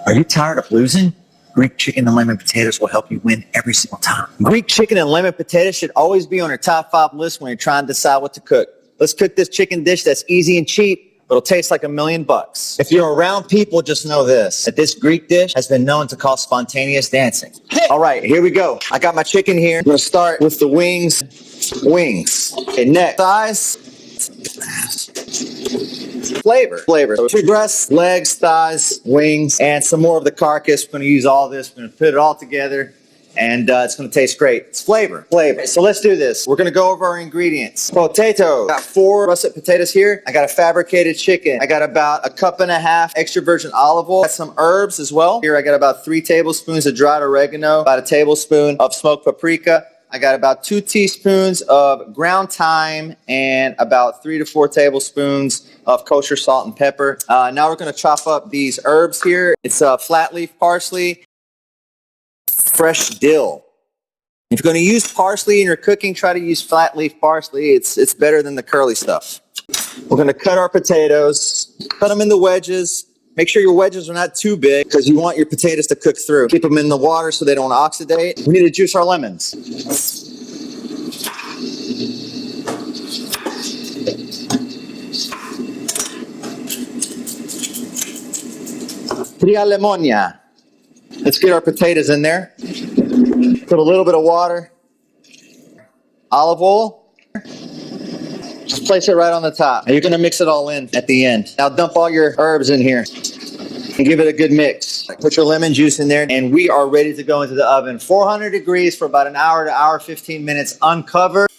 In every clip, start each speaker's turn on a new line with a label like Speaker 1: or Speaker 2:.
Speaker 1: Are you tired of losing? Greek chicken and lemon potatoes will help you win every single time.
Speaker 2: Greek chicken and lemon potatoes should always be on your top 5 list when you're trying to decide what to cook. Let's cook this chicken dish that's easy and cheap, but it'll taste like $1,000,000. If you're around people, just know this, that this Greek dish has been known to cause spontaneous dancing. All right, here we go. I got my chicken here. I'm gonna start with the wings. Okay, next, thighs. Flavor. So 2 breasts, legs, thighs, wings, and some more of the carcass. We're gonna use all this. We're gonna put it all together, and it's gonna taste great. It's flavor. So let's do this. We're gonna go over our ingredients. Potato. Got 4 russet potatoes here. I got a fabricated chicken. I got about 1.5 cups extra virgin olive oil. Got some herbs as well. Here I got about 3 tablespoons of dried oregano, about 1 tablespoon of smoked paprika. I got about 2 teaspoons of ground thyme and about 3 to 4 tablespoons of kosher salt and pepper. Now we're going to chop up these herbs here. It's flat leaf parsley, fresh dill. If you're going to use parsley in your cooking, try to use flat leaf parsley. It's better than the curly stuff. We're going to cut our potatoes, cut them into wedges. Make sure your wedges are not too big because you want your potatoes to cook through. Keep them in the water so they don't oxidate. We need to juice our lemons. 3 LEMONY. Let's get our potatoes in there. Put a little bit of water. Olive oil. Just place it right on the top. And you're going to mix it all in at the end. Now dump all your herbs in here and give it a good mix. Put your lemon juice in there, and we are ready to go into the oven. 400 degrees for about 1 hour to 1 hour, 15 minutes uncovered.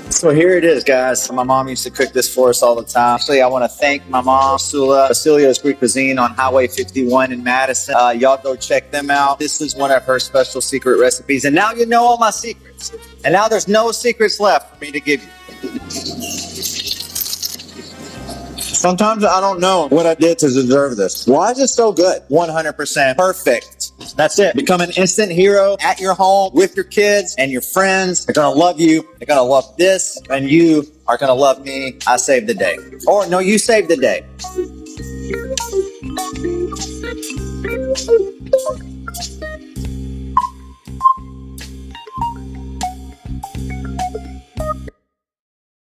Speaker 2: So here it is, guys. My mom used to cook this for us all the time. Actually, I want to thank my mom, Basileo's Greek Cuisine on Highway 51 in Madison. Y'all go check them out. This is one of her special secret recipes. And now you know all my secrets. And now there's no secrets left for me to give you. Sometimes I don't know what I did to deserve this. Why is it so good? 100% perfect. That's it. Become an instant hero at your home with your kids and your friends. They're going to love you. They're going to love this. And you are going to love me. I saved the day. Or no, you saved the day.